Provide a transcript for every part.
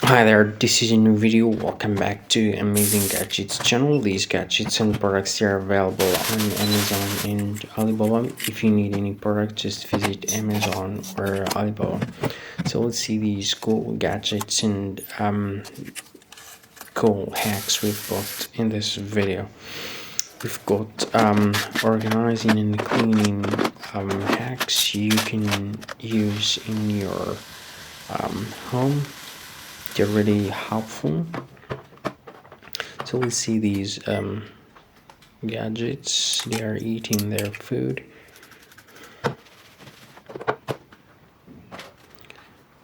Hi there, this is a new video. Welcome back to Amazing Gadgets channel. These gadgets and products are available on Amazon and Alibaba. If you need any product, just visit Amazon or Alibaba. So let's see these cool gadgets and cool hacks we've got in this video. We've got organizing and cleaning hacks you can use in your home. They're really helpful. So we see these gadgets. They are eating their food.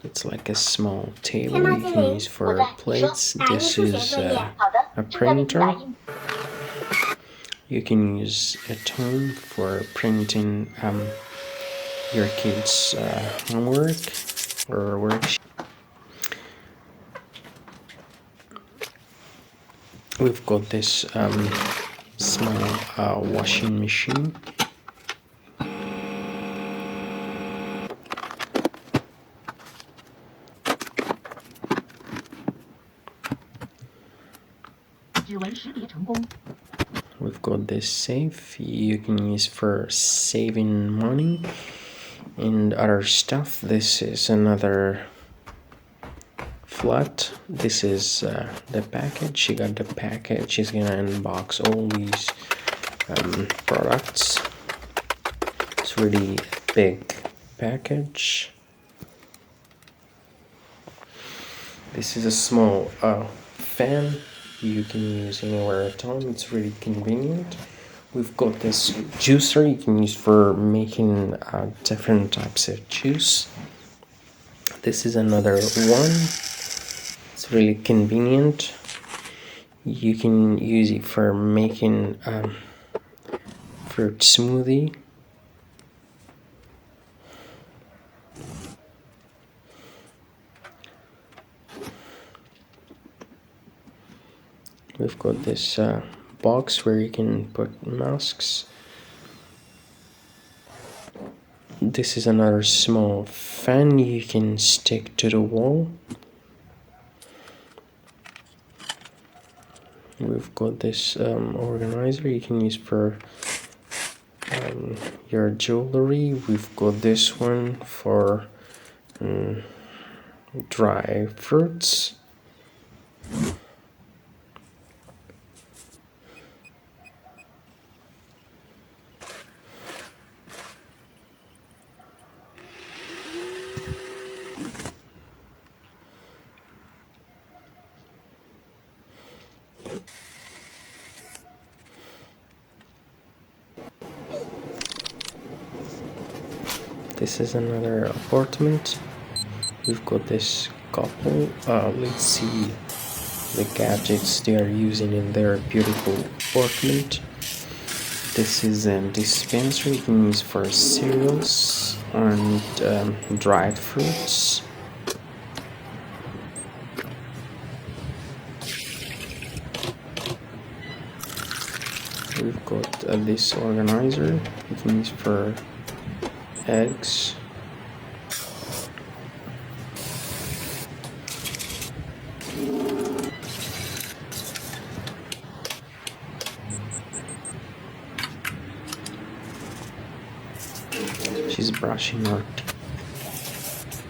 It's like a small table you can use for plates. This is a printer. You can use a tone for printing your kids' homework or worksheet. We've got this small washing machine. We've got this safe you can use for saving money and other stuff. This is another flat. This is the package. She got the package. She's gonna unbox all these products. It's really big package. This is a small fan you can use anywhere at home. It's really convenient. We've got this juicer you can use for making different types of juice. This is another one. It's really convenient. You can use it for making fruit smoothie. We've got this box where you can put masks. This is another small fan you can stick to the wall. We've got this organizer you can use for your jewelry. We've got this one for dry fruits. This is another apartment. We've got this couple. Let's see the gadgets they are using in their beautiful apartment. This is a dispenser you can use for cereals and dried fruits. We've got this organizer you can use for eggs. She's brushing her teeth.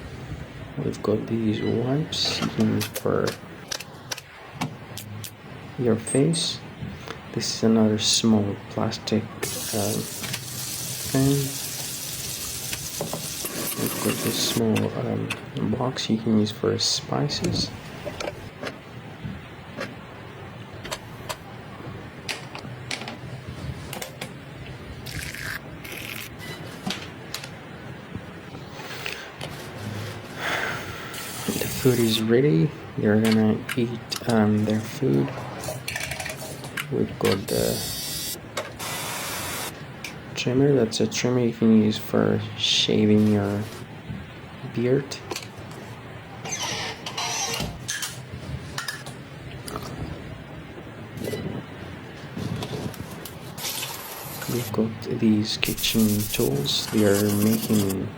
We've got these wipes you can use for your face. This is another small plastic fan. We've got this small box you can use for spices. The food is ready. They're gonna eat their food. We've got the trimmer. That's a trimmer you can use for shaving your beard. We've got these kitchen tools. They are making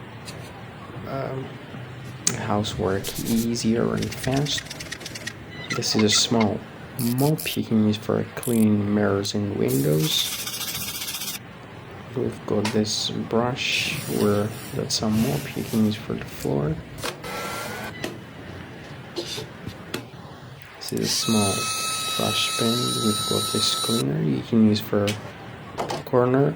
housework easier and fast. This is a small mop you can use for cleaning mirrors and windows. We've got this brush where that's a mop you can use for the floor. This is a small brush pen. We've got this cleaner you can use for corner.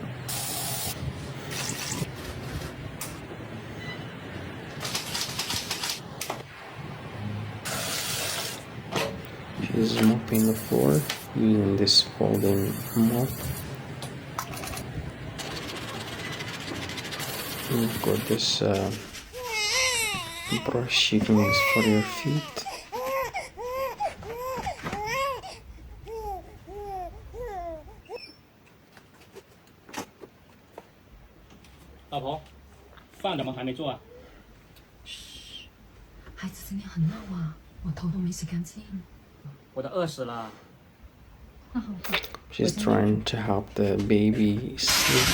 She's mopping the floor using this folding mop. We've got this brush you can use for your feet. Lapo, 饭怎么还没做啊？孩子今天很闹啊，我头都没洗干净。我都饿死了。那好， She's trying to help the baby sleep.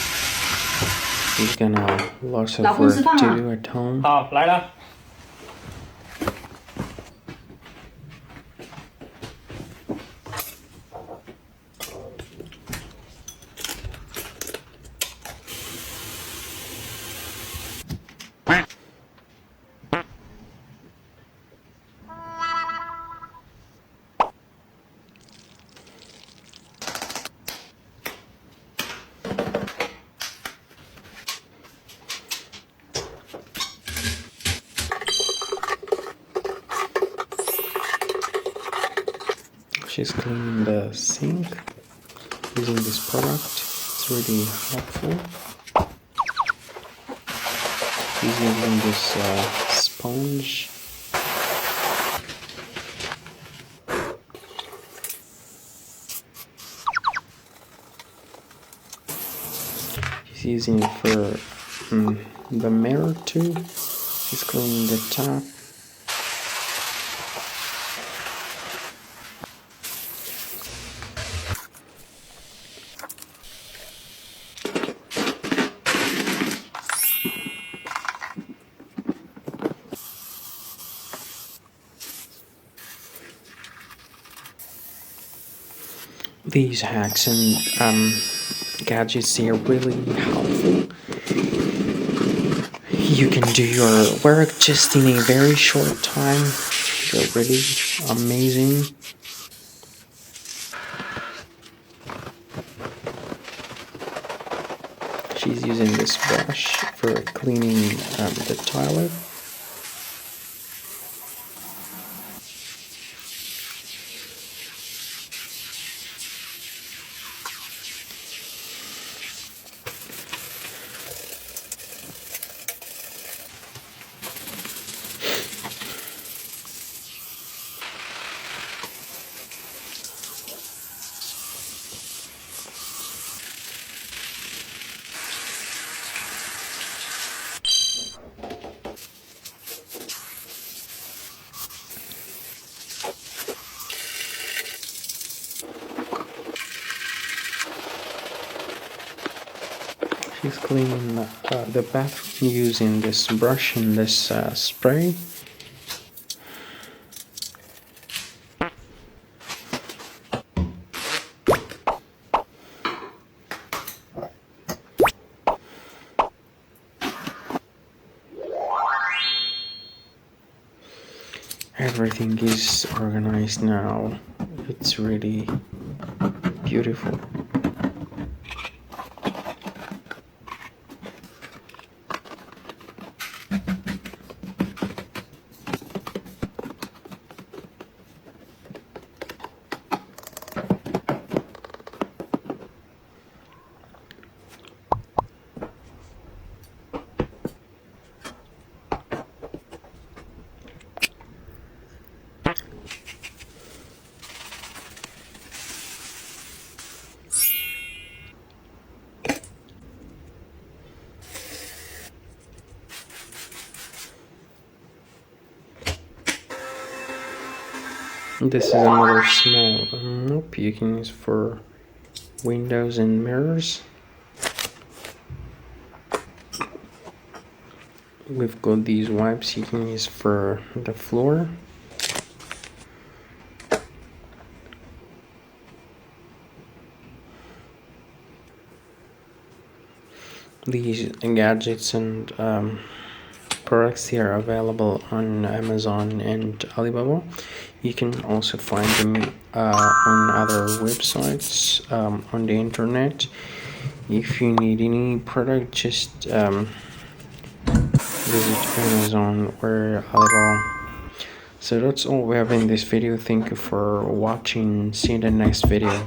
She's gonna lots of work to do at home. 好，来了。She's cleaning the sink using this product. It's really helpful. She's using this sponge. She's using it for the mirror too. She's cleaning the top. These hacks and gadgets here are really helpful. You can do your work just in a very short time. They're really amazing. She's using this brush for cleaning the toilet. She's cleaning the bathroom using this brush and this spray. Everything is organized now. It's really beautiful. This is another small mop you can use for windows and mirrors. We've got these wipes you can use for the floor. these gadgets and products. They are available on Amazon and Alibaba. You can also find them on other websites on the internet. If you need any product, just visit Amazon or Alibaba. So that's all we have in this video. Thank you for watching. See you in the next video.